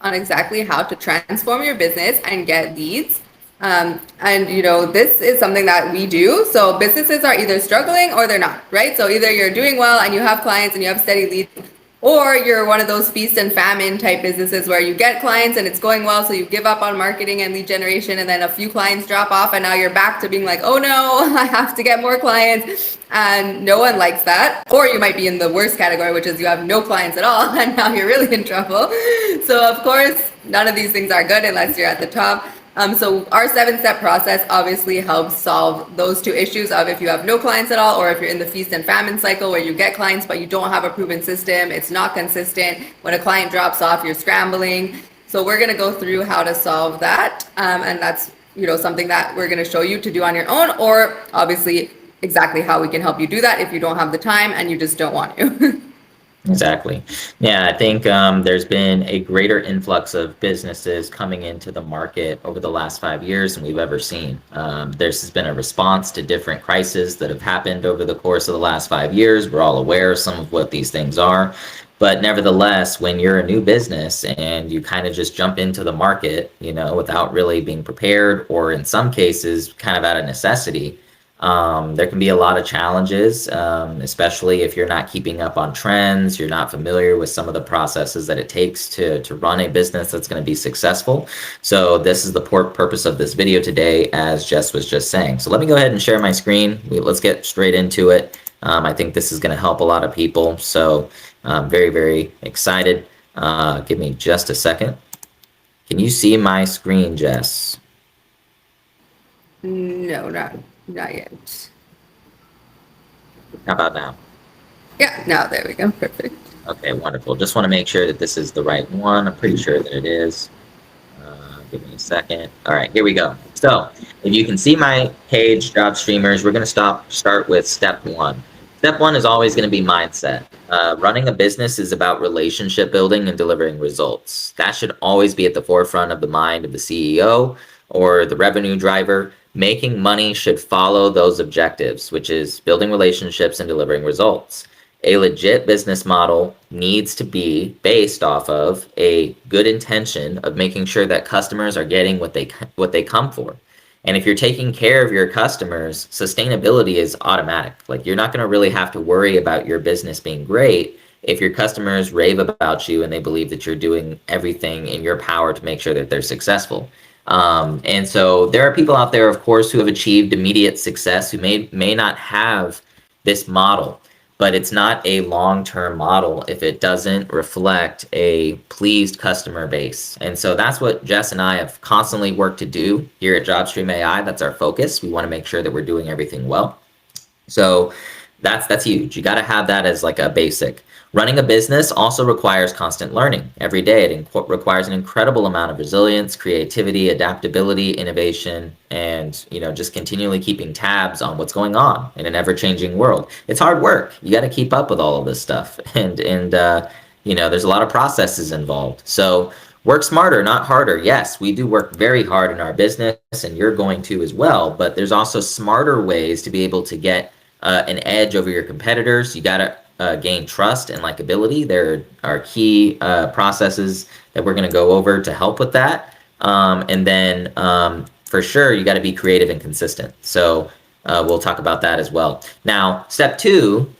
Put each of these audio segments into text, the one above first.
on exactly how to transform your business and get leads. And you know, this is something that we do. So businesses are either struggling or they're not, right? So either you're doing well and you have clients and you have steady leads, or you're one of those feast and famine type businesses where you get clients and it's going well, so you give up on marketing and lead generation, and then a few clients drop off, and now you're back to being like, oh no, I have to get more clients. And no one likes that. Or you might be in the worst category, which is you have no clients at all, and now you're really in trouble. So of course, none of these things are good unless you're at the top. So our 7-step process obviously helps solve those two issues of if you have no clients at all, or if you're in the feast and famine cycle where you get clients but you don't have a proven system, it's not consistent. When a client drops off, you're scrambling. So we're going to go through how to solve that, and that's, you know, something that we're going to show you to do on your own, or obviously exactly how we can help you do that if you don't have the time and you just don't want to. Exactly. Yeah, I think there's been a greater influx of businesses coming into the market over the last 5 years than we've ever seen. There's been a response to different crises that have happened over the course of the last 5 years. We're all aware of some of what these things are. But nevertheless, when you're a new business and you kind of just jump into the market, you know, without really being prepared, or in some cases, kind of out of necessity, there can be a lot of challenges, especially if you're not keeping up on trends, you're not familiar with some of the processes that it takes to run a business that's going to be successful. So this is the purpose of this video today, as Jess was just saying. So let me go ahead and share my screen. Let's get straight into it. I think this is going to help a lot of people. So I'm very, very excited. Give me just a second. Can you see my screen, Jess? No, not yet. How about now? Yeah, now there we go. Perfect. Okay, wonderful. Just want to make sure that this is the right one. I'm pretty sure that it is. Give me a second. All right, here we go. So if you can see my page, Job Streamers, we're going to start with step one. Step one is always going to be mindset. Running a business is about relationship building and delivering results. That should always be at the forefront of the mind of the CEO or the revenue driver. Making money should follow those objectives, which is building relationships and delivering results. A legit business model needs to be based off of a good intention of making sure that customers are getting what they come for. And if you're taking care of your customers, sustainability is automatic. Like, you're not going to really have to worry about your business being great if your customers rave about you and they believe that you're doing everything in your power to make sure that they're successful. And so there are people out there, of course, who have achieved immediate success, who may not have this model, but it's not a long-term model if it doesn't reflect a pleased customer base. And so that's what Jess and I have constantly worked to do here at JobStream AI. That's our focus. We want to make sure that we're doing everything well. So that's huge. You got to have that as like a basic. Running a business also requires constant learning every day. It requires an incredible amount of resilience, creativity, adaptability, innovation, and, you know, just continually keeping tabs on what's going on in an ever-changing world. It's hard work. You got to keep up with all of this stuff, and you know, there's a lot of processes involved. So work smarter, not harder. Yes, we do work very hard in our business, and you're going to as well. But there's also smarter ways to be able to get an edge over your competitors. You got to gain trust and likability. There are key processes that we're going to go over to help with that. And then for sure, you got to be creative and consistent. So we'll talk about that as well. Now, step two,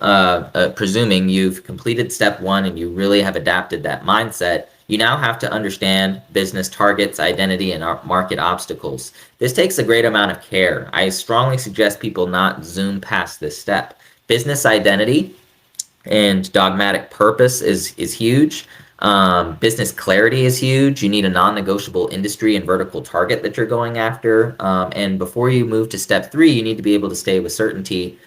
presuming you've completed step one and you really have adapted that mindset, you now have to understand business targets, identity, and market obstacles. This takes a great amount of care. I strongly suggest people not zoom past this step. Business identity and dogmatic purpose is huge. Business clarity is huge. You need a non-negotiable industry and vertical target that you're going after. And before you move to step three, you need to be able to say with certainty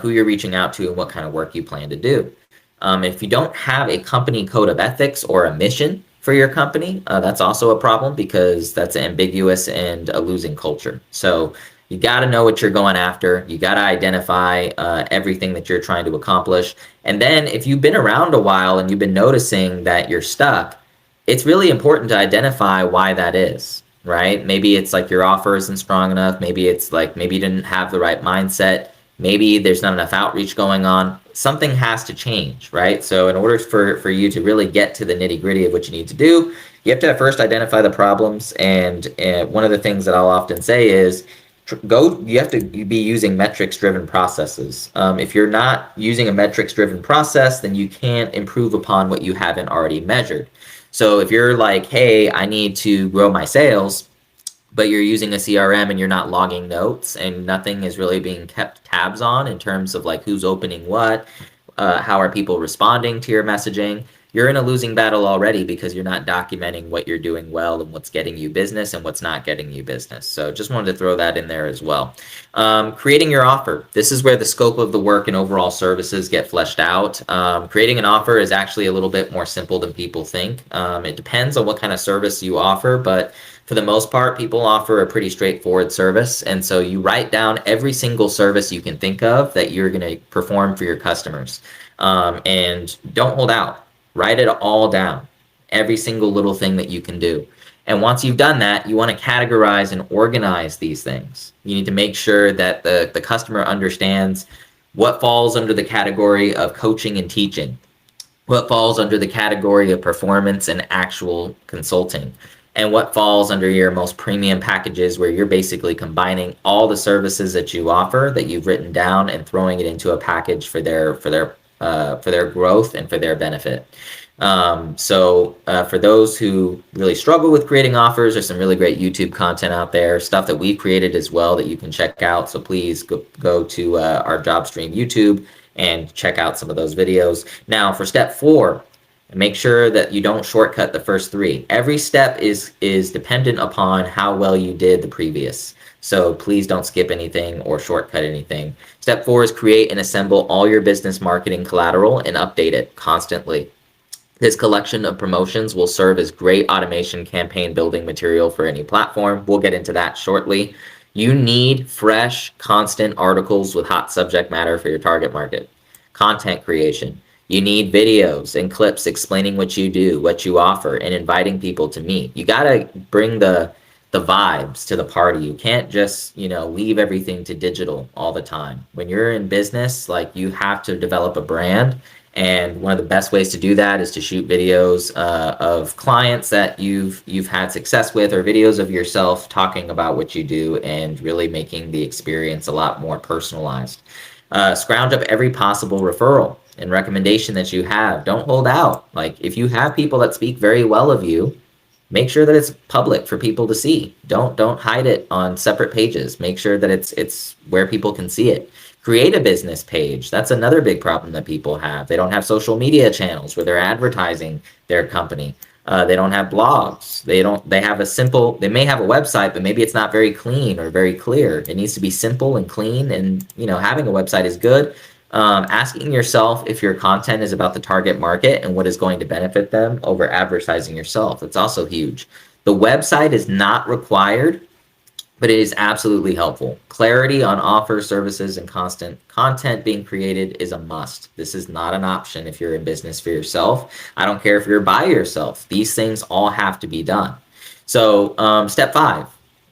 who you're reaching out to and what kind of work you plan to do. If you don't have a company code of ethics or a mission for your company, that's also a problem, because that's ambiguous and a losing culture. So you got to know what you're going after. You got to identify everything that you're trying to accomplish. And then if you've been around a while and you've been noticing that you're stuck, it's really important to identify why that is, right? Maybe it's like your offer isn't strong enough. Maybe it's like, maybe you didn't have the right mindset. Maybe there's not enough outreach going on. Something has to change, right? So in order for you to really get to the nitty gritty of what you need to do, You have to first identify the problems, and one of the things that I'll often say is you have to be using metrics driven processes. If you're not using a metrics driven process, then you can't improve upon what you haven't already measured. So if you're like, hey, I need to grow my sales, but you're using a CRM and you're not logging notes and nothing is really being kept tabs on in terms of like who's opening what, how are people responding to your messaging, you're in a losing battle already because you're not documenting what you're doing well and what's getting you business and what's not getting you business. So just wanted to throw that in there as well. Creating your offer. This is where the scope of the work and overall services get fleshed out. Creating an offer is actually a little bit more simple than people think. It depends on what kind of service you offer, but for the most part, people offer a pretty straightforward service. And so you write down every single service you can think of that you're going to perform for your customers. And don't hold out. Write it all down, every single little thing that you can do. And once you've done that, you want to categorize and organize these things. You need to make sure that the customer understands what falls under the category of coaching and teaching, what falls under the category of performance and actual consulting, and what falls under your most premium packages where you're basically combining all the services that you offer that you've written down and throwing it into a package for their growth and for their benefit. For those who really struggle with creating offers, there's some really great YouTube content out there, stuff that we've created as well that you can check out. So please go to our JobStream YouTube and check out some of those videos. Now for step 4, make sure that you don't shortcut the first 3. Every step is dependent upon how well you did the previous. So please don't skip anything or shortcut anything. Step 4 is create and assemble all your business marketing collateral and update it constantly. This collection of promotions will serve as great automation campaign building material for any platform. We'll get into that shortly. You need fresh, constant articles with hot subject matter for your target market. Content creation. You need videos and clips explaining what you do, what you offer, and inviting people to meet. You got to bring the vibes to the party. You can't just, leave everything to digital all the time. When you're in business, like, you have to develop a brand. And one of the best ways to do that is to shoot videos of clients that you've had success with, or videos of yourself talking about what you do and really making the experience a lot more personalized. Scrounge up every possible referral and recommendation that you have. Don't hold out. Like, if you have people that speak very well of you, make sure that it's public for people to see. Don't hide it on separate pages. Make sure that it's where people can see it. Create a business page. That's another big problem that people have. They don't have social media channels where they're advertising their company. They don't have blogs. They may have a website, but maybe it's not very clean or very clear. It needs to be simple and clean, and having a website is good. Asking yourself if your content is about the target market and what is going to benefit them over advertising yourself. It's also huge. The website is not required, but it is absolutely helpful. Clarity on offers, services, and constant content being created is a must. This is not an option if you're in business for yourself. I don't care if you're by yourself. These things all have to be done. So step 5,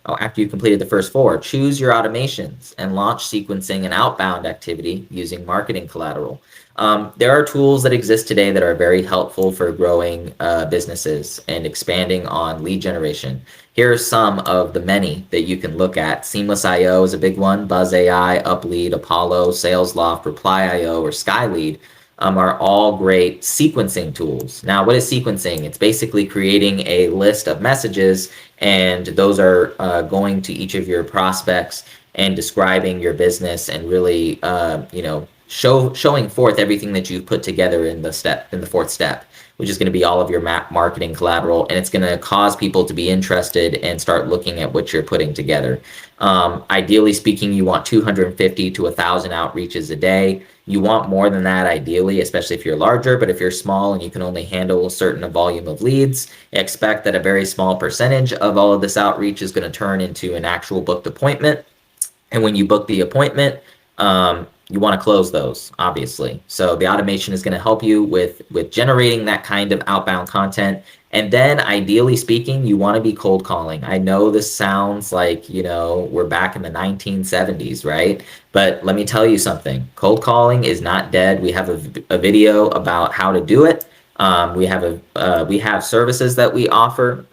after you've completed the first 4, choose your automations and launch sequencing and outbound activity using marketing collateral. There are tools that exist today that are very helpful for growing businesses and expanding on lead generation. Here are some of the many that you can look at. Seamless.io is a big one. Buzz AI, Uplead, Apollo, SalesLoft, Reply.io, or Skylead are all great sequencing tools. Now, what is sequencing? It's basically creating a list of messages, and those are going to each of your prospects and describing your business and really, showing forth everything that you've put together in the 4th step, which is going to be all of your marketing collateral, and it's going to cause people to be interested and start looking at what you're putting together. Ideally speaking, you want 250 to 1,000 outreaches a day. You want more than that ideally, especially if you're larger, but if you're small and you can only handle a certain volume of leads, expect that a very small percentage of all of this outreach is going to turn into an actual booked appointment. And when you book the appointment, you want to close those, obviously. So the automation is going to help you with generating that kind of outbound content. And then ideally speaking, you want to be cold calling. I know this sounds like, we're back in the 1970s, right? But let me tell you something. Cold calling is not dead. We have a video about how to do it. We have services that we offer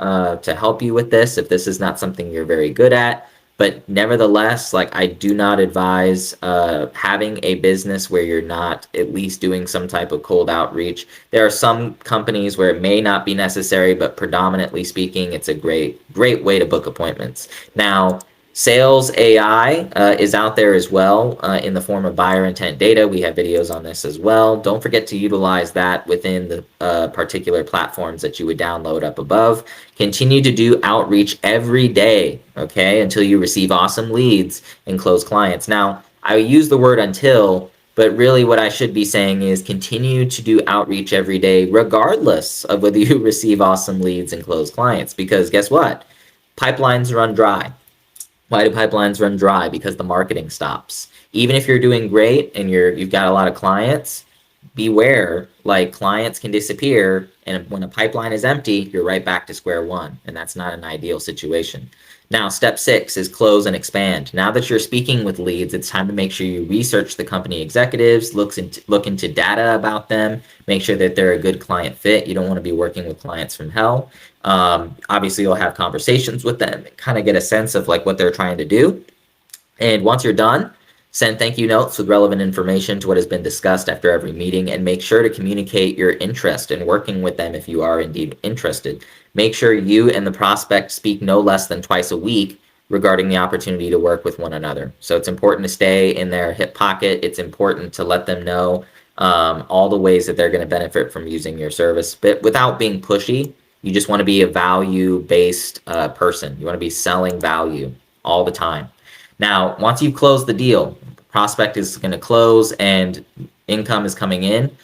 to help you with this if this is not something you're very good at. But nevertheless, like, I do not advise having a business where you're not at least doing some type of cold outreach. There are some companies where it may not be necessary, but predominantly speaking, it's a great way to book appointments. Now, Sales AI is out there as well in the form of buyer intent data. We have videos on this as well. Don't forget to utilize that within the particular platforms that you would download up above. Continue to do outreach every day, okay, until you receive awesome leads and close clients. Now, I use the word until, but really what I should be saying is continue to do outreach every day, regardless of whether you receive awesome leads and close clients, because guess what? Pipelines run dry. Why do pipelines run dry? Because the marketing stops. Even if you're doing great and you've got a lot of clients, beware, like, clients can disappear, and when a pipeline is empty, you're right back to square one, and that's not an ideal situation. Now, step 6 is close and expand. Now that you're speaking with leads, it's time to make sure you research the company executives, look into data about them, make sure that they're a good client fit. You don't want to be working with clients from hell. Obviously, you'll have conversations with them, kind of get a sense of like what they're trying to do. And once you're done, send thank you notes with relevant information to what has been discussed after every meeting, and make sure to communicate your interest in working with them if you are indeed interested. Make sure you and the prospect speak no less than twice a week regarding the opportunity to work with one another. So it's important to stay in their hip pocket. It's important to let them know all the ways that they're going to benefit from using your service, but without being pushy. You just want to be a value-based person. You want to be selling value all the time. Now, once you've closed the deal, prospect is going to close and income is coming in,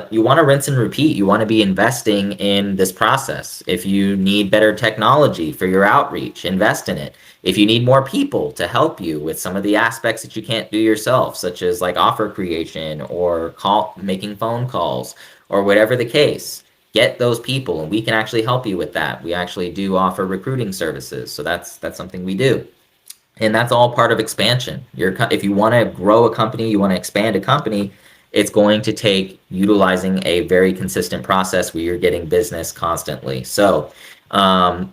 you want to rinse and repeat. You want to be investing in this process. If you need better technology for your outreach, invest in it. If you need more people to help you with some of the aspects that you can't do yourself, such as like offer creation or making phone calls or whatever the case, get those people, and we can actually help you with that. We actually do offer recruiting services, so that's something we do. And that's all part of expansion. If you want to grow a company, you want to expand a company, it's going to take utilizing a very consistent process where you're getting business constantly. So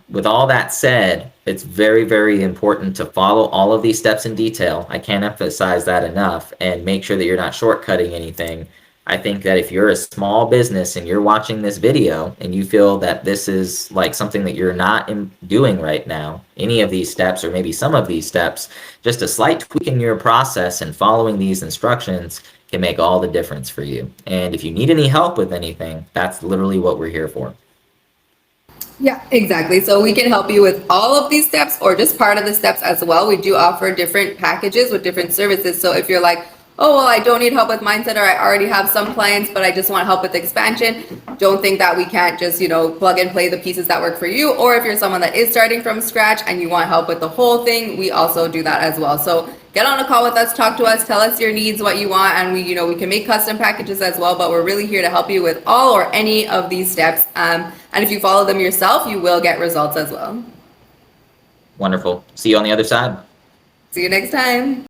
with all that said, it's very, very important to follow all of these steps in detail. I can't emphasize that enough, and make sure that you're not shortcutting anything. I think that if you're a small business and you're watching this video and you feel that this is like something that you're not doing right now, any of these steps or maybe some of these steps, just a slight tweak in your process and following these instructions can make all the difference for you. And if you need any help with anything, that's literally what we're here for. Yeah, exactly. So we can help you with all of these steps or just part of the steps as well. We do offer different packages with different services. So if you're like, oh, well, I don't need help with mindset, or I already have some clients, but I just want help with expansion, don't think that we can't just, plug and play the pieces that work for you. Or if you're someone that is starting from scratch and you want help with the whole thing, we also do that as well. So get on a call with us, talk to us, tell us your needs, what you want, and we can make custom packages as well, but we're really here to help you with all or any of these steps. And if you follow them yourself, you will get results as well. Wonderful. See you on the other side. See you next time.